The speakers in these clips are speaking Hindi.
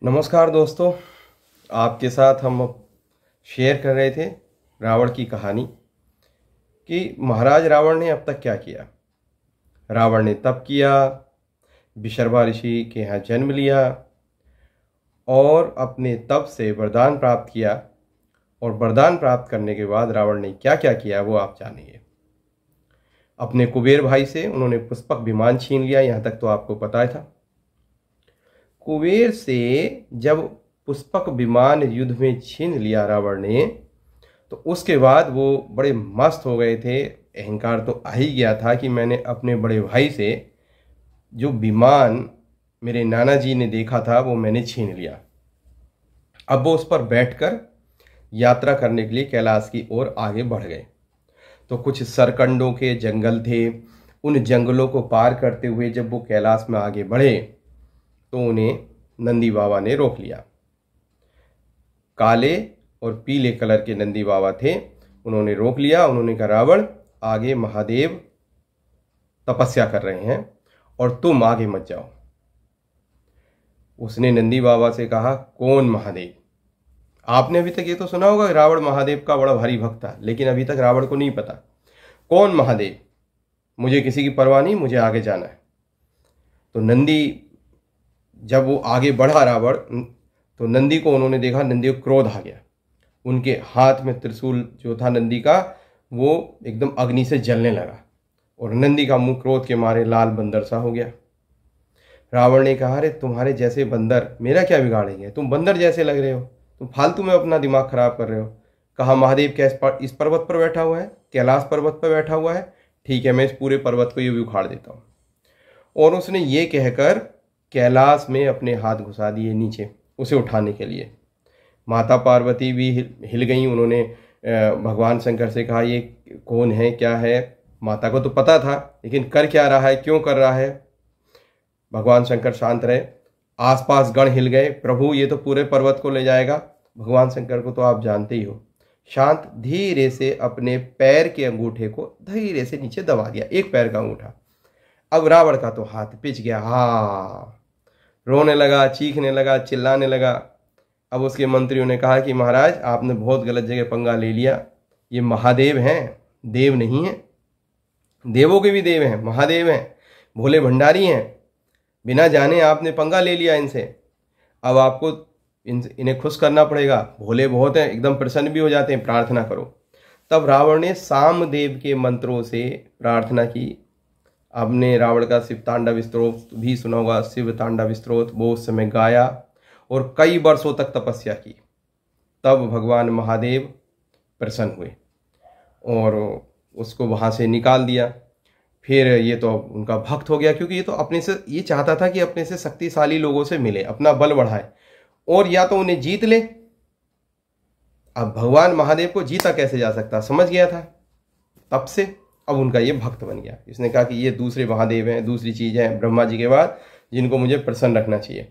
नमस्कार दोस्तों, आपके साथ हम शेयर कर रहे थे रावण की कहानी कि महाराज रावण ने अब तक क्या किया। रावण ने तप किया, विशर्वा ऋषि के यहाँ जन्म लिया और अपने तप से वरदान प्राप्त किया। और वरदान प्राप्त करने के बाद रावण ने क्या क्या किया वो आप जानिए। अपने कुबेर भाई से उन्होंने पुष्पक विमान छीन लिया, यहाँ तक तो आपको पता था। कुबेर से जब पुष्पक विमान युद्ध में छीन लिया रावण ने, तो उसके बाद वो बड़े मस्त हो गए थे। अहंकार तो आ ही गया था कि मैंने अपने बड़े भाई से जो विमान मेरे नाना जी ने देखा था वो मैंने छीन लिया। अब वो उस पर बैठकर यात्रा करने के लिए कैलाश की ओर आगे बढ़ गए। तो कुछ सरकंडों के जंगल थे, उन जंगलों को पार करते हुए जब वो कैलाश में आगे बढ़े तो उन्हें नंदी बाबा ने रोक लिया। काले और पीले कलर के नंदी बाबा थे, उन्होंने रोक लिया। उन्होंने कहा, रावण आगे महादेव तपस्या कर रहे हैं और तुम आगे मत जाओ। उसने नंदी बाबा से कहा, कौन महादेव? आपने अभी तक ये तो सुना होगा रावण महादेव का बड़ा भारी भक्त था, लेकिन अभी तक रावण को नहीं पता कौन महादेव। मुझे किसी की परवाह नहीं, मुझे आगे जाना है। तो नंदी जब वो आगे बढ़ा रावण, तो नंदी को उन्होंने देखा, नंदी को क्रोध आ गया। उनके हाथ में त्रिशूल जो था नंदी का, वो एकदम अग्नि से जलने लगा और नंदी का मुंह क्रोध के मारे लाल बंदर सा हो गया। रावण ने कहा, अरे तुम्हारे जैसे बंदर मेरा क्या बिगाड़ेंगे? तुम बंदर जैसे लग रहे हो, तुम फालतू में अपना दिमाग खराब कर रहे हो। कहा, महादेव क्या इस पर्वत पर बैठा हुआ है? कैलाश पर्वत पर बैठा हुआ है? ठीक है, मैं इस पूरे पर्वत को ये भी उखाड़ देता हूँ। और उसने ये कहकर कैलाश में अपने हाथ घुसा दिए नीचे उसे उठाने के लिए। माता पार्वती भी हिल गई। उन्होंने भगवान शंकर से कहा, ये कौन है, क्या है? माता को तो पता था, लेकिन कर क्या रहा है, क्यों कर रहा है? भगवान शंकर शांत रहे। आसपास गण हिल गए, प्रभु ये तो पूरे पर्वत को ले जाएगा। भगवान शंकर को तो आप जानते ही हो। शांत धीरे से अपने पैर के अंगूठे को धीरे से नीचे दबा दिया, एक पैर का अंगूठा। अब रावण का तो हाथ पिच गया, हाँ, रोने लगा, चीखने लगा, चिल्लाने लगा। अब उसके मंत्रियों ने कहा कि महाराज आपने बहुत गलत जगह पंगा ले लिया। ये महादेव हैं, देव नहीं हैं। देवों के भी देव हैं, महादेव हैं, भोले भंडारी हैं। बिना जाने आपने पंगा ले लिया इनसे। अब आपको इन्हें खुश करना पड़ेगा। भोले बहुत हैं, एकदम प्रसन्न भी हो जाते हैं, प्रार्थना करो। तब रावण ने सामदेव के मंत्रों से प्रार्थना की। आपने रावण का शिव तांडव स्तोत्र भी सुना होगा, शिव तांडव स्तोत्र, वो उस समय गाया और कई वर्षों तक तपस्या की। तब भगवान महादेव प्रसन्न हुए और उसको वहाँ से निकाल दिया। फिर ये तो उनका भक्त हो गया, क्योंकि ये तो अपने से ये चाहता था कि अपने से शक्तिशाली लोगों से मिले, अपना बल बढ़ाए और या तो उन्हें जीत ले। अब भगवान महादेव को जीता कैसे जा सकता, समझ गया था तब से। अब उनका ये भक्त बन गया। इसने कहा कि ये दूसरे महादेव हैं, दूसरी चीज़ है ब्रह्मा जी के बाद, जिनको मुझे प्रसन्न रखना चाहिए।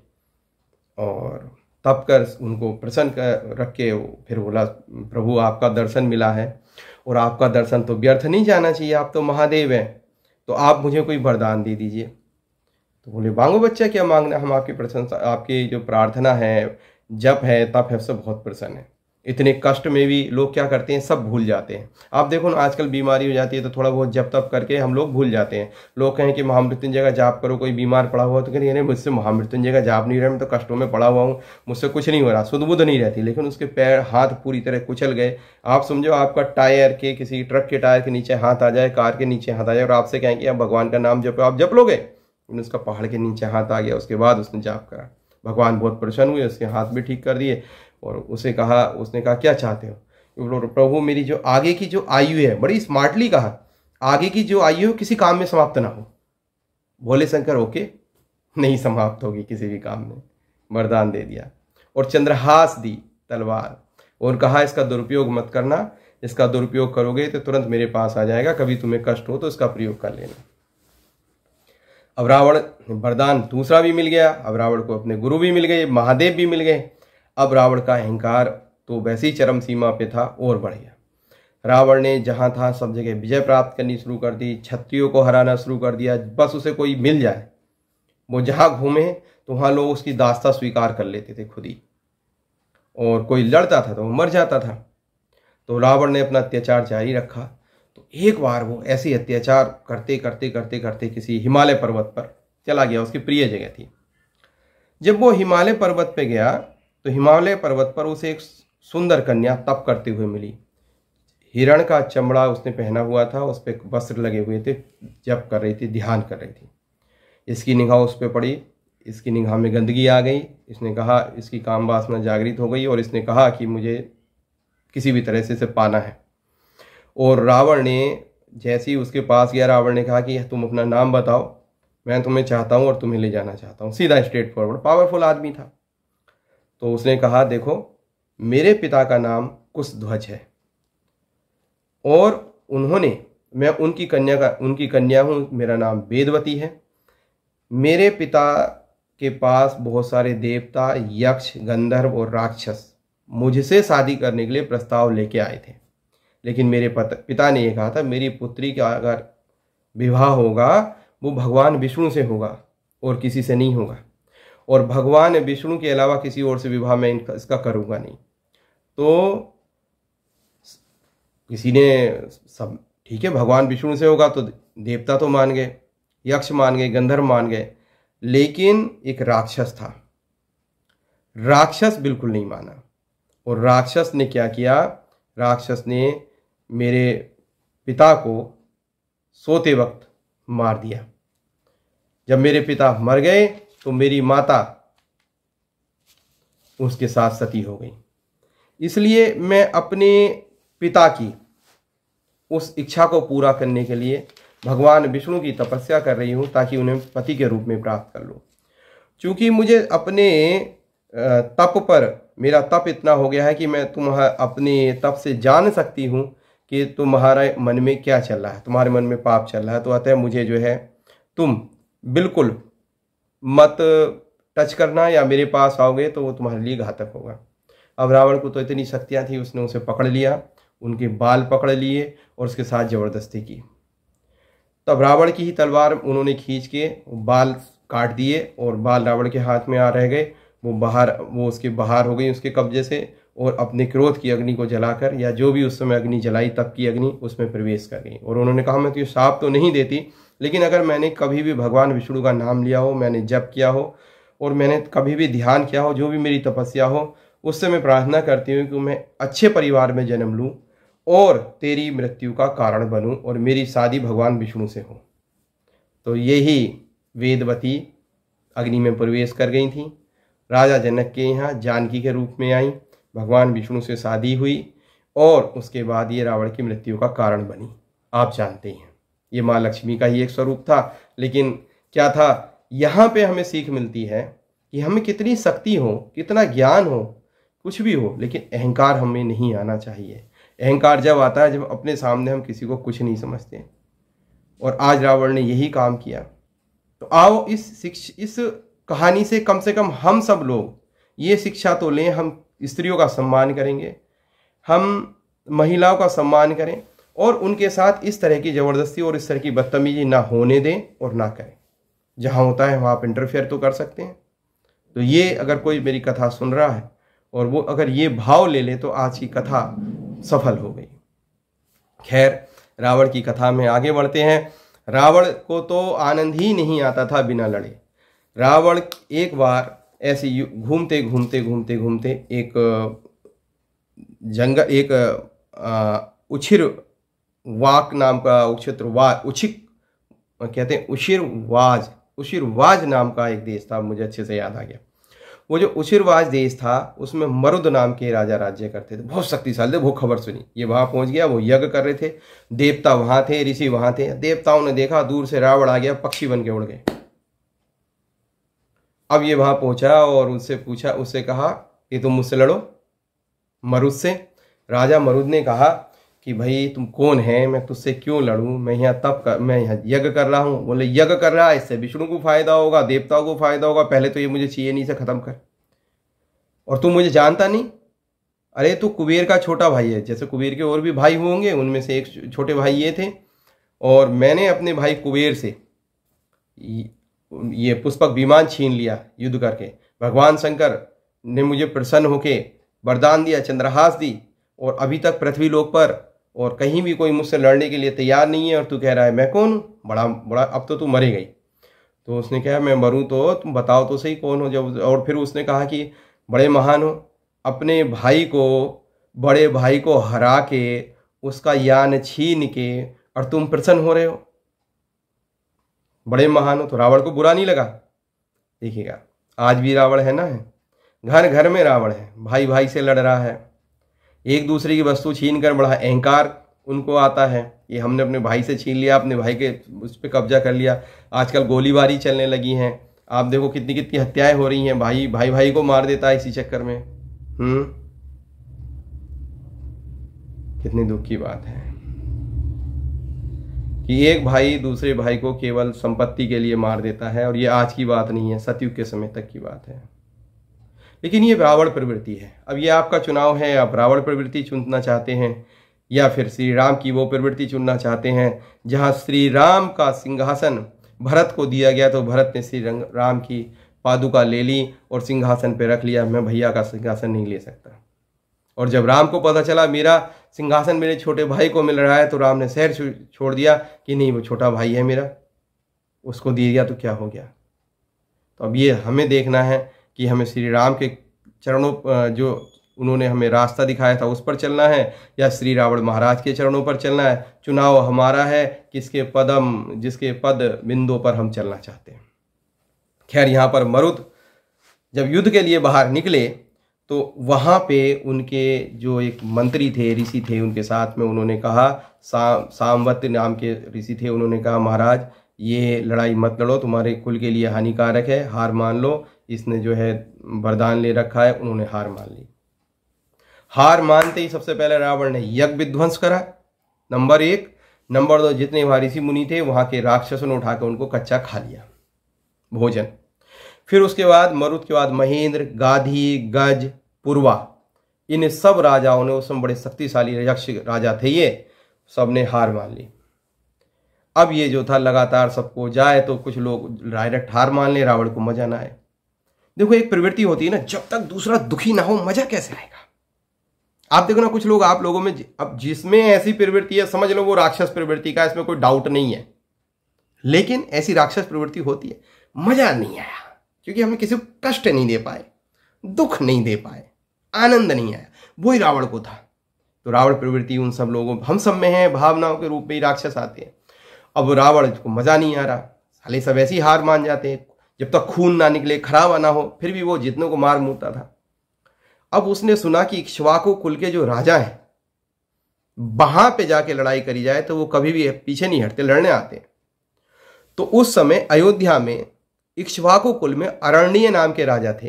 और तब कर उनको प्रसन्न रख के फिर बोला, प्रभु आपका दर्शन मिला है और आपका दर्शन तो व्यर्थ नहीं जाना चाहिए, आप तो महादेव हैं, तो आप मुझे कोई वरदान दे दीजिए। तो बोले, मांगो बच्चा, क्या मांगना, हम आपकी प्रशंसा, आपकी जो प्रार्थना है, जप है, तप है, सब बहुत प्रसन्न है। इतने कष्ट में भी लोग क्या करते हैं, सब भूल जाते हैं। आप देखो ना, आजकल बीमारी हो जाती है तो थोड़ा बहुत जप तप करके हम लोग भूल जाते हैं। लोग कहें कि महामृत्युंजय का जाप करो, कोई बीमार पड़ा हुआ तो कहेंगे मुझसे महामृत्युंजय का जाप नहीं रहा, मैं तो कष्टों में पड़ा हुआ हूँ, मुझसे कुछ नहीं हो रहा, सुध बुध नहीं रहती। लेकिन उसके पैर हाथ पूरी तरह कुचल गए। आप समझो आपका टायर के, किसी ट्रक के टायर के नीचे हाथ आ जाए, कार के नीचे हाथ आ जाए और आपसे कहें कि आप भगवान का नाम जपो, आप जप लोगे? उसका पहाड़ के नीचे हाथ आ गया। उसके बाद उसने जाप करा, भगवान बहुत प्रसन्न हुए, उसके हाथ भी ठीक कर दिए और उसने कहा क्या चाहते हो? प्रभु मेरी जो आगे की जो आयु है, बड़ी स्मार्टली कहा, आगे की जो आयु है किसी काम में समाप्त ना हो। भोले शंकर ओके, नहीं समाप्त होगी किसी भी काम में, वरदान दे दिया। और चंद्रहास दी तलवार और कहा, इसका दुरुपयोग मत करना, इसका दुरुपयोग करोगे तो तुरंत मेरे पास आ जाएगा, कभी तुम्हें कष्ट हो तो इसका प्रयोग कर लेना। अब रावण वरदान दूसरा भी मिल गया। अब रावण को अपने गुरु भी मिल गए, महादेव भी मिल गए। अब रावण का अहंकार तो वैसे ही चरम सीमा पे था और बढ़ गया। रावण ने जहां था सब जगह विजय प्राप्त करनी शुरू कर दी, क्षत्रियों को हराना शुरू कर दिया। बस उसे कोई मिल जाए वो जहाँ घूमे तो वहाँ लोग उसकी दास्ता स्वीकार कर लेते थे खुद ही, और कोई लड़ता था तो वो मर जाता था। तो रावण ने अपना अत्याचार जारी रखा। तो एक बार वो ऐसे अत्याचार करते करते करते करते किसी हिमालय पर्वत पर चला गया, उसकी प्रिय जगह थी। जब वो हिमालय पर्वत पे गया तो हिमालय पर्वत पर उसे एक सुंदर कन्या तप करते हुए मिली। हिरण का चमड़ा उसने पहना हुआ था, उस पर वस्त्र लगे हुए थे, जप कर रही थी, ध्यान कर रही थी। इसकी निगाह उस पर पड़ी, इसकी निगाह में गंदगी आ गई। इसने कहा, इसकी काम वासना जागृत हो गई और इसने कहा कि मुझे किसी भी तरह से इसे पाना है। और रावण ने जैसे ही उसके पास गया, रावण ने कहा कि तुम अपना नाम बताओ, मैं तुम्हें चाहता हूँ और तुम्हें ले जाना चाहता हूँ। सीधा स्ट्रेट फॉरवर्ड, पावरफुल आदमी था। तो उसने कहा, देखो मेरे पिता का नाम कुशध्वज है और उन्होंने, मैं उनकी कन्या हूँ, मेरा नाम वेदवती है। मेरे पिता के पास बहुत सारे देवता, यक्ष, गंधर्व और राक्षस मुझसे शादी करने के लिए प्रस्ताव लेके आए थे, लेकिन मेरे पिता ने यह कहा था मेरी पुत्री का अगर विवाह होगा वो भगवान विष्णु से होगा और किसी से नहीं होगा, और भगवान विष्णु के अलावा किसी और से विवाह मैं इसका करूँगा नहीं। तो किसी ने सब ठीक है, भगवान विष्णु से होगा तो देवता तो मान गए, यक्ष मान गए, गंधर्व मान गए, लेकिन एक राक्षस था, राक्षस बिल्कुल नहीं माना। और राक्षस ने क्या किया, राक्षस ने मेरे पिता को सोते वक्त मार दिया। जब मेरे पिता मर गए तो मेरी माता उसके साथ सती हो गई। इसलिए मैं अपने पिता की उस इच्छा को पूरा करने के लिए भगवान विष्णु की तपस्या कर रही हूँ, ताकि उन्हें पति के रूप में प्राप्त कर लूँ। क्योंकि मुझे अपने तप पर, मेरा तप इतना हो गया है कि मैं अपने तप से जान सकती हूँ कि तुम्हारे मन में क्या चल रहा है, तुम्हारे मन में पाप चल रहा है। तो अतः मुझे जो है तुम बिल्कुल मत टच करना, या मेरे पास आओगे तो वो तुम्हारे लिए घातक होगा। अब रावण को तो इतनी शक्तियाँ थी, उसने उसे पकड़ लिया, उनके बाल पकड़ लिए और उसके साथ जबरदस्ती की। तब रावण की ही तलवार उन्होंने खींच के बाल काट दिए और बाल रावण के हाथ में आ रह गए। वो उसके बाहर हो गई उसके कब्जे से, और अपने क्रोध की अग्नि को जलाकर, या जो भी उस समय अग्नि जलाई तब की अग्नि, उसमें प्रवेश कर गई। और उन्होंने कहा, मैं तो ये शाप तो नहीं देती, लेकिन अगर मैंने कभी भी भगवान विष्णु का नाम लिया हो, मैंने जप किया हो और मैंने कभी भी ध्यान किया हो, जो भी मेरी तपस्या हो, उससे मैं प्रार्थना करती हूँ कि मैं अच्छे परिवार में जन्म लूँ और तेरी मृत्यु का कारण बनूं और मेरी शादी भगवान विष्णु से हो। तो यही वेदवती अग्नि में प्रवेश कर गई थी। राजा जनक के यहाँ जानकी के रूप में आई, भगवान विष्णु से शादी हुई और उसके बाद ये रावण की मृत्यु का कारण बनी। आप जानते हैं ये माँ लक्ष्मी का ही एक स्वरूप था। लेकिन क्या था, यहाँ पे हमें सीख मिलती है कि हमें कितनी शक्ति हो, कितना ज्ञान हो, कुछ भी हो, लेकिन अहंकार हमें नहीं आना चाहिए। अहंकार जब आता है जब अपने सामने हम किसी को कुछ नहीं समझते, और आज रावण ने यही काम किया। तो आओ इस कहानी से कम हम सब लोग ये शिक्षा तो लें, हम स्त्रियों का सम्मान करेंगे, हम महिलाओं का सम्मान करें और उनके साथ इस तरह की ज़बरदस्ती और इस तरह की बदतमीजी ना होने दें और ना करें। जहाँ होता है वहाँ आप इंटरफेयर तो कर सकते हैं। तो ये अगर कोई मेरी कथा सुन रहा है और वो अगर ये भाव ले ले तो आज की कथा सफल हो गई। खैर, रावण की कथा में आगे बढ़ते हैं। रावण को तो आनंद ही नहीं आता था बिना लड़े। रावण एक बार ऐसे घूमते घूमते घूमते घूमते एक जंगल, एक उछिर वाक नाम का उशिरवाज नाम का एक देश था, मुझे अच्छे से याद आ गया। वो जो उशिरवाज देश था उसमें मरुद नाम के राजा राज्य करते थे, बहुत शक्तिशाली थे। वो खबर सुनी, ये वहां पहुंच गया, वो यज्ञ कर रहे थे, देवता वहां थे, ऋषि वहां थे। देवताओं ने देखा दूर से रावण आ गया, पक्षी बन के उड़ गए। अब ये वहां पहुंचा और उससे पूछा, उससे कहा कि तुम मुझसे लड़ो, मरुद से। राजा मरुद ने कहा कि भाई तुम कौन है, मैं तुझसे क्यों लड़ूं, मैं यहाँ यज्ञ कर रहा हूँ। बोले यज्ञ कर रहा है, इससे विष्णु को फायदा होगा, देवताओं को फायदा होगा, पहले तो ये मुझे चाहिए नहीं, से खत्म कर। और तू मुझे जानता नहीं, अरे तू कुबेर का छोटा भाई है। जैसे कुबेर के और भी भाई होंगे, उनमें से एक छोटे भाई ये थे, और मैंने अपने भाई कुबेर से ये पुष्पक विमान छीन लिया युद्ध करके। भगवान शंकर ने मुझे प्रसन्न होके वरदान दिया, चंद्रहास दी, और अभी तक पृथ्वी लोक पर और कहीं भी कोई मुझसे लड़ने के लिए तैयार नहीं है, और तू कह रहा है मैं कौन हूँ, बड़ा बड़ा, अब तो तू मरे गई। तो उसने कहा मैं मरूं तो तुम बताओ तो सही कौन हो। जब और फिर उसने कहा कि बड़े महान हो, अपने भाई को, बड़े भाई को हरा के उसका यान छीन के और तुम प्रसन्न हो रहे हो, बड़े महान हो। तो रावण को बुरा नहीं लगा। देखिएगा आज भी रावण है ना, है घर घर में रावण है, भाई भाई से लड़ रहा है, एक दूसरे की वस्तु छीन कर बड़ा अहंकार उनको आता है, ये हमने अपने भाई से छीन लिया, अपने भाई के उस पर कब्जा कर लिया। आजकल गोलीबारी चलने लगी हैं, आप देखो कितनी कितनी हत्याएं हो रही हैं, भाई भाई भाई को मार देता है इसी चक्कर में। कितनी दुख की बात है कि एक भाई दूसरे भाई को केवल संपत्ति के लिए मार देता है, और ये आज की बात नहीं है, सतयुग के समय तक की बात है। लेकिन ये रावण प्रवृत्ति है। अब ये आपका चुनाव है, आप रावण प्रवृत्ति चुनना चाहते हैं या फिर श्री राम की वो प्रवृत्ति चुनना चाहते हैं जहां श्री राम का सिंहासन भरत को दिया गया, तो भरत ने श्री राम की पादुका ले ली और सिंहासन पे रख लिया, मैं भैया का सिंहासन नहीं ले सकता। और जब राम को पता चला मेरा सिंहासन मेरे छोटे भाई को मिल रहा है, तो राम ने शहर छोड़ दिया कि नहीं वो छोटा भाई है मेरा, उसको दे दिया तो क्या हो गया। तो अब ये हमें देखना है कि हमें श्री राम के चरणों जो उन्होंने हमें रास्ता दिखाया था उस पर चलना है, या श्री रावण महाराज के चरणों पर चलना है। चुनाव हमारा है, किसके जिसके पद बिंदु पर हम चलना चाहते हैं। खैर यहाँ पर मरुद जब युद्ध के लिए बाहर निकले तो वहाँ पे उनके जो एक मंत्री थे, ऋषि थे, उनके साथ में उन्होंने कहा, सामवत नाम के ऋषि थे, उन्होंने कहा महाराज ये लड़ाई मत लड़ो, तुम्हारे कुल के लिए हानिकारक है, हार मान लो। इसने जो है वरदान ले रखा है, उन्होंने हार मान ली। हार मानते ही सबसे पहले रावण ने यज्ञ विध्वंस करा, नंबर 1। नंबर 2, जितने वहाँ ऋषि मुनि थे वहाँ के राक्षसों ने उठाकर उनको कच्चा खा लिया भोजन। फिर उसके बाद मरुत के बाद महेंद्र, गाधी, गज, पुरवा, इन सब राजाओं ने, उस समय बड़े शक्तिशाली यक्ष राजा थे ये, सब ने हार मान ली। अब ये जो था लगातार सबको जाए तो कुछ लोग डायरेक्ट हार मान ले, रावण को मजा ना आए। देखो एक प्रवृत्ति होती है ना, जब तक दूसरा दुखी ना हो मजा कैसे आएगा। आप देखो ना कुछ लोग आप लोगों में, अब जिसमें ऐसी प्रवृत्ति है समझ लो वो राक्षस प्रवृत्ति का, इसमें कोई डाउट नहीं है, लेकिन ऐसी राक्षस प्रवृत्ति होती है, मजा नहीं आया क्योंकि हमें किसी को कष्ट नहीं दे पाए, दुख नहीं दे पाए, आनंद नहीं आया, वही रावण को था। तो रावण प्रवृत्ति उन सब लोगों, हम सब में है, भावनाओं के रूप में ही राक्षस आते हैं। अब रावण को मजा नहीं आ रहा, साले सब ऐसी हार मान जाते हैं, जब तक खून ना निकले, खराबा ना हो, फिर भी वो जितनों को मार मुरता था। अब उसने सुना कि इक्ष्वाकु कुल के जो राजा हैं वहां पे जाके लड़ाई करी जाए तो वो कभी भी पीछे नहीं हटते, लड़ने आते हैं। तो उस समय अयोध्या में इक्ष्वाकु कुल में अरण्य नाम के राजा थे,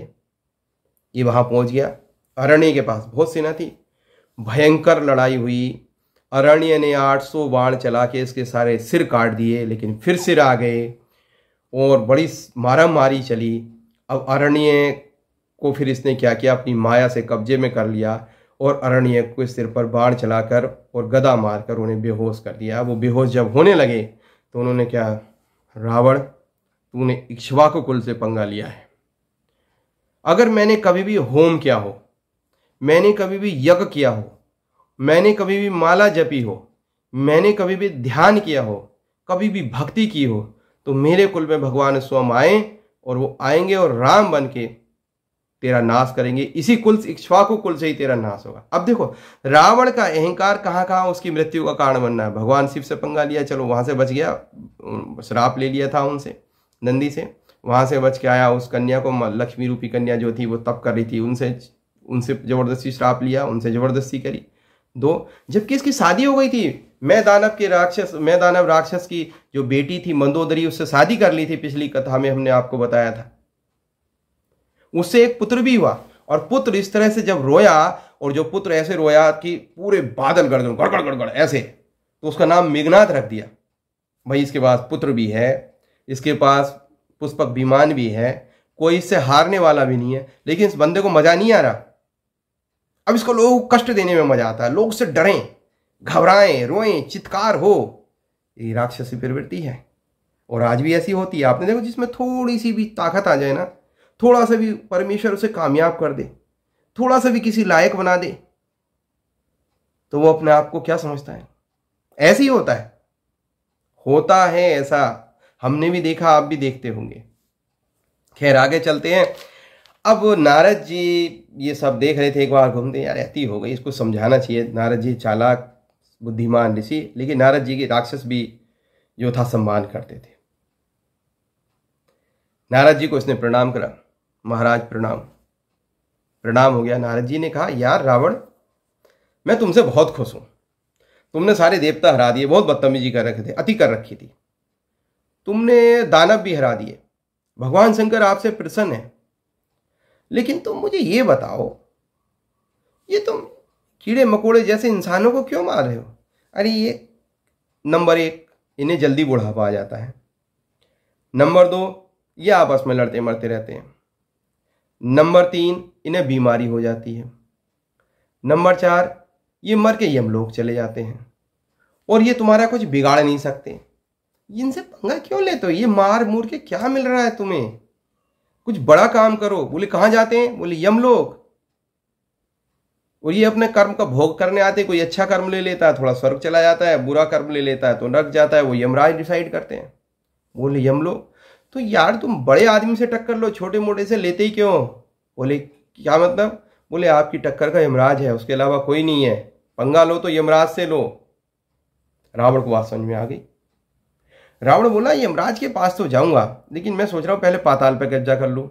ये वहां पहुंच गया। अरण्य के पास बहुत सेना थी, भयंकर लड़ाई हुई। अरण्य ने 800 बाण चला के इसके सारे सिर काट दिए, लेकिन फिर सिर आ गए और बड़ी मारामारी चली। अब अरण्य को फिर इसने क्या किया, अपनी माया से कब्जे में कर लिया और अरण्य को सिर पर बाण चलाकर और गदा मारकर उन्हें बेहोश कर दिया। वो बेहोश जब होने लगे तो उन्होंने क्या, रावण तूने इक्ष्वाकु कुल से पंगा लिया है। अगर मैंने कभी भी होम किया हो, मैंने कभी भी यज्ञ किया हो, मैंने कभी भी माला जपी हो, मैंने कभी भी ध्यान किया हो, कभी भी भक्ति की हो, तो मेरे कुल में भगवान स्वयं आए और वो आएंगे और राम बन के तेरा नाश करेंगे। इसी कुल इक्ष्वाकु कुल से ही तेरा नाश होगा। अब देखो रावण का अहंकार कहाँ कहाँ उसकी मृत्यु का कारण बनना है। भगवान शिव से पंगा लिया, चलो वहां से बच गया, श्राप ले लिया था उनसे, नंदी से, वहां से बच के आया। उस कन्या को, लक्ष्मी रूपी कन्या जो थी वो तप कर रही थी, उनसे जबरदस्ती श्राप लिया, उनसे जबरदस्ती करी। 2, जबकि इसकी शादी हो गई थी, मैं दानव राक्षस की जो बेटी थी मंदोदरी, उससे शादी कर ली थी, पिछली कथा में हमने आपको बताया था। उससे एक पुत्र भी हुआ, और पुत्र इस तरह से जब रोया, और जो पुत्र ऐसे रोया कि पूरे बादल गर्दन गड़गड़ गड़गड़ ऐसे, तो उसका नाम मेघनाथ रख दिया। भाई इसके पास पुत्र भी है, इसके पास पुष्पक विमान भी है, कोई इससे हारने वाला भी नहीं है, लेकिन इस बंदे को मजा नहीं आ रहा। अब इसको लोगों को कष्ट देने में मजा आता है, लोग उससे डरें, घबराएं, रोएं, चित्कार हो। ये राक्षसी प्रवृत्ति है। और आज भी ऐसी होती है। आपने देखो जिसमें थोड़ी सी भी ताकत आ जाए ना, थोड़ा सा भी परमेश्वर उसे कामयाब कर दे, थोड़ा सा भी किसी लायक बना दे, तो वो अपने आप को क्या समझता है? ऐसे ही होता है ऐसा। हमने भी देखा, आप भी देखते होंगे। खैर आगे चलते हैं। अब नारद जी ये सब देख रहे थे, एक बार घूमते, यार ऐसी हो गई, इसको समझाना चाहिए। नारद जी चालाक बुद्धिमान ऋषि, लेकिन नारद जी के राक्षस भी जो था सम्मान करते थे। नारद जी को इसने प्रणाम करा, महाराज प्रणाम। प्रणाम हो गया। नारद जी ने कहा, यार रावण, मैं तुमसे बहुत खुश हूं। तुमने सारे देवता हरा दिए, बहुत बदतमीजी कर रखे थे, अति कर रखी थी। तुमने दानव भी हरा दिए, भगवान शंकर आपसे प्रसन्न है। लेकिन तुम मुझे ये बताओ, ये तुम कीड़े मकोड़े जैसे इंसानों को क्यों मार रहे हो? अरे ये नंबर 1, इन्हें जल्दी बुढ़ापा आ जाता है। नंबर 2, ये आपस में लड़ते मरते रहते हैं। नंबर 3, इन्हें बीमारी हो जाती है। नंबर 4, ये मर के यमलोक चले जाते हैं। और ये तुम्हारा कुछ बिगाड़ नहीं सकते। इनसे पंगा क्यों लेते हो? ये मार मूर के क्या मिल रहा है तुम्हें? कुछ बड़ा काम करो। बोले कहाँ जाते हैं? बोले यमलोक। और ये अपने कर्म का भोग करने आते हैं। कोई अच्छा कर्म ले लेता है, थोड़ा स्वर्ग चला जाता है, बुरा कर्म ले लेता है तो नरक जाता है। वो यमराज डिसाइड करते हैं। बोले यमलोक। तो यार तुम बड़े आदमी से टक्कर लो, छोटे मोटे से लेते ही क्यों? बोले क्या मतलब? बोले आपकी टक्कर का यमराज है, उसके अलावा कोई नहीं है। पंगा लो तो यमराज से लो। रावण को बात समझ में आ गई। रावण बोला, यमराज के पास तो जाऊंगा, लेकिन मैं सोच रहा हूं पहले पाताल पे कब्जा कर लूं।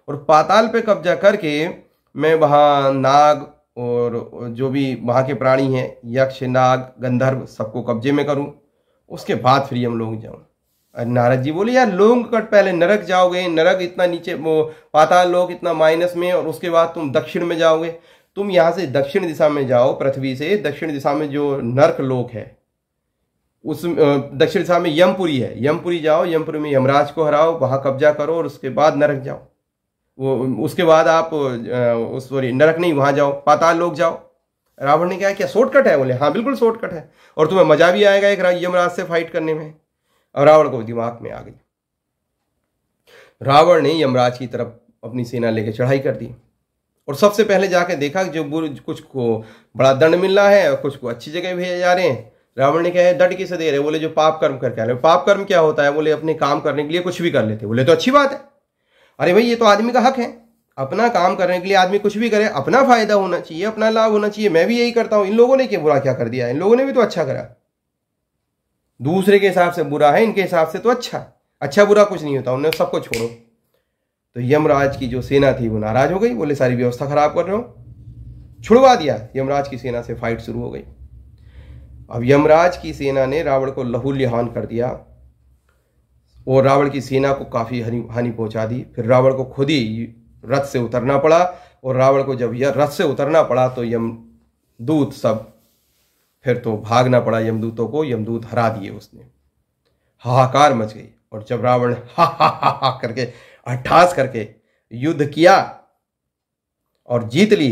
और पाताल पे कब्जा करके मैं वहां नाग और जो भी वहां के प्राणी हैं, यक्ष नाग गंधर्व, सबको कब्जे में करूं। उसके बाद फिर यमलोक जाऊं। अरे नारद जी बोले, यार लोग कट पहले नरक जाओगे, नरक इतना नीचे, वो पाताल लोक इतना माइनस में, और उसके बाद तुम दक्षिण में जाओगे। तुम यहां से दक्षिण दिशा में जाओ, पृथ्वी से दक्षिण दिशा में जो नरक लोक है, उस दक्षिण दिशा में यमपुरी है, यमपुरी जाओ, यमपुरी में यमराज को हराओ, वहां कब्जा करो, और उसके बाद नरक जाओ। वो उसके बाद आप सॉरी नरक नहीं, वहां जाओ, पाताल लोक जाओ। रावण ने कहा, क्या शॉर्टकट है? बोले हाँ बिल्कुल शॉर्टकट है, और तुम्हें मजा भी आएगा एक यमराज से फाइट करने में। और रावण को दिमाग में आ गई। रावण ने यमराज की तरफ अपनी सेना लेकर चढ़ाई कर दी, और सबसे पहले जाके देखा जो कुछ को बड़ा दंड मिल रहा है और कुछ को अच्छी जगह भेजे जा रहे हैं। रावण ने कहा है, दंड किसे दे रहे? बोले जो पाप कर्म करके आ रहे। पाप कर्म क्या होता है? बोले अपने काम करने के लिए कुछ भी कर लेते। बोले तो अच्छी बात है। अरे भाई ये तो आदमी का हक है, अपना काम करने के लिए आदमी कुछ भी करे, अपना फायदा होना चाहिए, अपना लाभ होना चाहिए। मैं भी यही करता हूं। इन लोगों ने क्या बुरा क्या कर दिया? इन लोगों ने भी तो अच्छा करा। दूसरे के हिसाब से बुरा है, इनके हिसाब से तो अच्छा बुरा कुछ नहीं होता। उन्हें सबको छोड़ो। तो यमराज की जो सेना थी वो नाराज हो गई। बोले सारी व्यवस्था खराब कर रहे हो। छुड़वा दिया। यमराज की सेना से फाइट शुरू हो गई। अब यमराज की सेना ने रावण को लहूलुहान कर दिया, और रावण की सेना को काफी हानि पहुंचा दी। फिर रावण को खुद ही रथ से उतरना पड़ा, और रावण को जब यह रथ से उतरना पड़ा तो यमदूत सब, फिर तो भागना पड़ा यमदूतों को। यमदूत हरा दिए उसने। हाहाकार मच गई। और जब रावण हा हा हा हा करके अट्ठास करके युद्ध किया और जीत ली,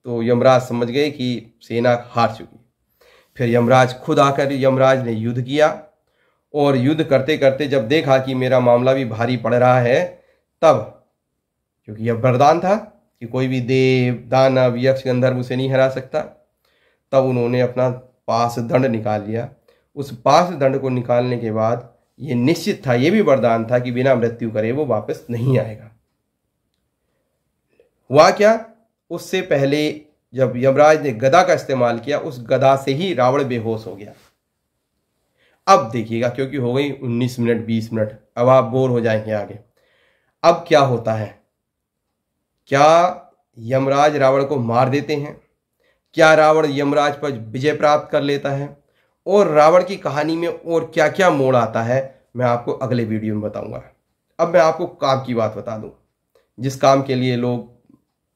तो यमराज समझ गए कि सेना हार चुकी। फिर यमराज खुद आकर यमराज ने युद्ध किया, और युद्ध करते करते जब देखा कि मेरा मामला भी भारी पड़ रहा है, तब क्योंकि यह वरदान था कि कोई भी देव दानव यक्ष गंधर्व उसे नहीं हरा सकता, तब उन्होंने अपना पास दंड निकाल लिया। उस पास दंड को निकालने के बाद ये निश्चित था, ये भी वरदान था कि बिना मृत्यु करे वो वापस नहीं आएगा। हुआ क्या? उससे पहले जब यमराज ने गदा का इस्तेमाल किया, उस गदा से ही रावण बेहोश हो गया। अब देखिएगा, क्योंकि हो गई 19 मिनट 20 मिनट, अब आप बोर हो जाएंगे आगे। अब क्या होता है? क्या यमराज रावण को मार देते हैं? क्या रावण यमराज पर विजय प्राप्त कर लेता है? और रावण की कहानी में और क्या क्या मोड़ आता है, मैं आपको अगले वीडियो में बताऊंगा। अब मैं आपको काम की बात बता दूं, जिस काम के लिए लोग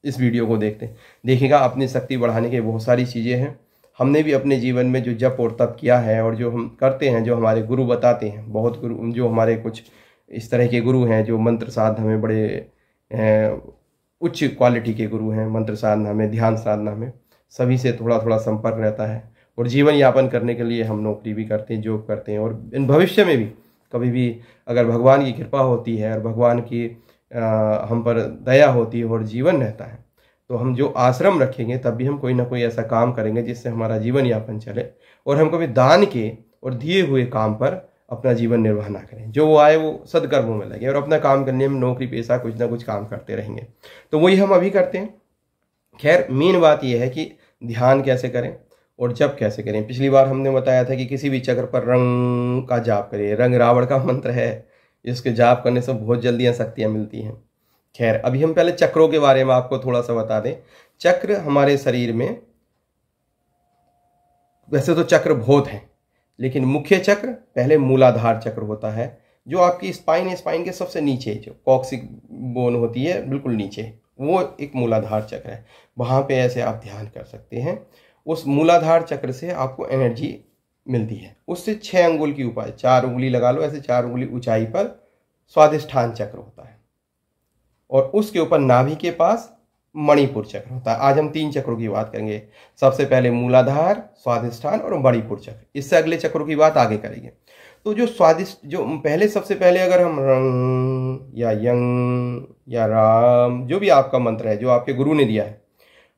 इस वीडियो को देखते हैं। देखिएगा, अपनी शक्ति बढ़ाने की बहुत सारी चीज़ें हैं। हमने भी अपने जीवन में जो जप और तप किया है, और जो हम करते हैं, जो हमारे गुरु बताते हैं, बहुत गुरु, जो हमारे कुछ इस तरह के गुरु हैं जो मंत्र साधना में बड़े उच्च क्वालिटी के गुरु हैं, मंत्र साधना में, ध्यान साधना में, सभी से थोड़ा थोड़ा संपर्क रहता है। और जीवन यापन करने के लिए हम नौकरी भी करते हैं, जॉब करते हैं, और इन भविष्य में भी कभी भी अगर भगवान की कृपा होती है और भगवान की हम पर दया होती है और जीवन रहता है, तो हम जो आश्रम रखेंगे तब भी हम कोई ना कोई ऐसा काम करेंगे जिससे हमारा जीवन यापन चले, और हम कभी दान के और दिए हुए काम पर अपना जीवन निर्वाह ना करें। जो वो आए वो सदकर्मों में लगे और अपना काम करने में नौकरी पेशा कुछ ना कुछ काम करते रहेंगे। तो वही हम अभी करते हैं। खैर मेन बात यह है कि ध्यान कैसे करें और जप कैसे करें। पिछली बार हमने बताया था कि किसी भी चक्र पर रंग का जाप करिए। रंग रावण का मंत्र है, इसके जाप करने से बहुत जल्दी शक्तियाँ मिलती हैं। खैर अभी हम पहले चक्रों के बारे में आपको थोड़ा सा बता दें। चक्र हमारे शरीर में, वैसे तो चक्र बहुत हैं, लेकिन मुख्य चक्र पहले मूलाधार चक्र होता है, जो आपकी स्पाइन के सबसे नीचे, जो कॉक्सिक बोन होती है बिल्कुल नीचे, वो एक मूलाधार चक्र है। वहाँ पे ऐसे आप ध्यान कर सकते हैं। उस मूलाधार चक्र से आपको एनर्जी मिलती है। उससे 6 अंगुल की ऊंचाई, 4 उंगली लगा लो ऐसे, 4 उंगली ऊंचाई पर स्वादिष्ठान चक्र होता है, और उसके ऊपर नाभि के पास मणिपुर चक्र होता है। आज हम 3 चक्रों की बात करेंगे। सबसे पहले मूलाधार, स्वादिष्ठान और मणिपुर चक्र। इससे अगले चक्रों की बात आगे करेंगे। तो जो स्वादिष्ट, जो पहले सबसे पहले अगर हम रंग या यंग या राम, जो भी आपका मंत्र है जो आपके गुरु ने दिया है,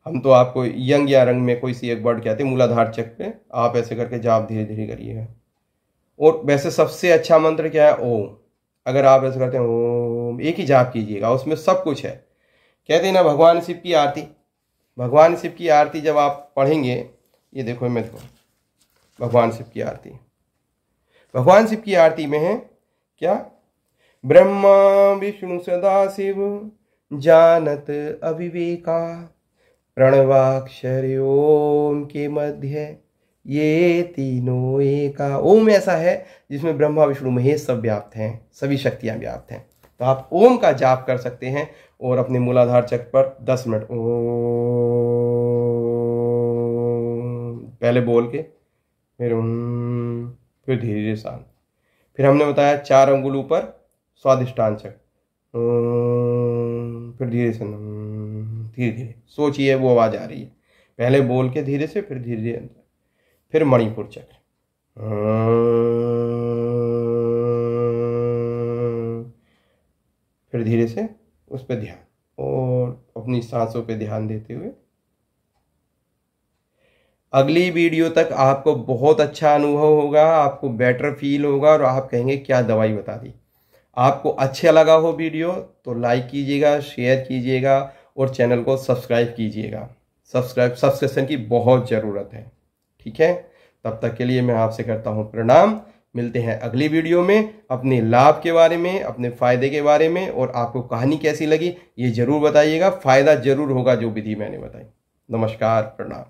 हम तो आपको यंग या रंग में कोई सी एक वर्ड कहते हैं। मूलाधार चक्र पे आप ऐसे करके जाप धीरे धीरे करिएगा। और वैसे सबसे अच्छा मंत्र क्या है? ओम। अगर आप ऐसे करते हैं ओम, एक ही जाप कीजिएगा, उसमें सब कुछ है। कहते हैं ना भगवान शिव की आरती, भगवान शिव की आरती जब आप पढ़ेंगे, ये देखो मैं देखो भगवान शिव की आरती, भगवान शिव की आरती में है क्या? ब्रह्मा विष्णु सदा शिव जानत अविवेका, प्रणवाक्षर ओम के मध्य ये तीनों एका। ओम ऐसा है जिसमें ब्रह्मा विष्णु महेश सब व्याप्त हैं, सभी शक्तियां व्याप्त हैं। तो आप ओम का जाप कर सकते हैं और अपने मूलाधार चक्र पर 10 मिनट ओम पहले बोल के, फिर धीरे धीरे शांत। फिर हमने बताया 4 अंगुल ऊपर स्वादिष्ठान चक्र, फिर धीरे से धीरे धीरे सोचिए वो आवाज आ रही है, पहले बोल के धीरे से, फिर धीरे धीरे अंदर, फिर मणिपुर चक्र, फिर धीरे से उस पर ध्यान और अपनी सांसों पे ध्यान देते हुए। अगली वीडियो तक आपको बहुत अच्छा अनुभव होगा, आपको बेटर फील होगा और आप कहेंगे क्या दवाई बता दी। आपको अच्छा लगा हो वीडियो तो लाइक कीजिएगा, शेयर कीजिएगा और चैनल को सब्सक्राइब कीजिएगा। सब्सक्रिप्शन की बहुत ज़रूरत है। ठीक है, तब तक के लिए मैं आपसे करता हूँ प्रणाम। मिलते हैं अगली वीडियो में अपने लाभ के बारे में, अपने फायदे के बारे में, और आपको कहानी कैसी लगी ये जरूर बताइएगा। फायदा जरूर होगा जो विधि मैंने बताई। नमस्कार, प्रणाम।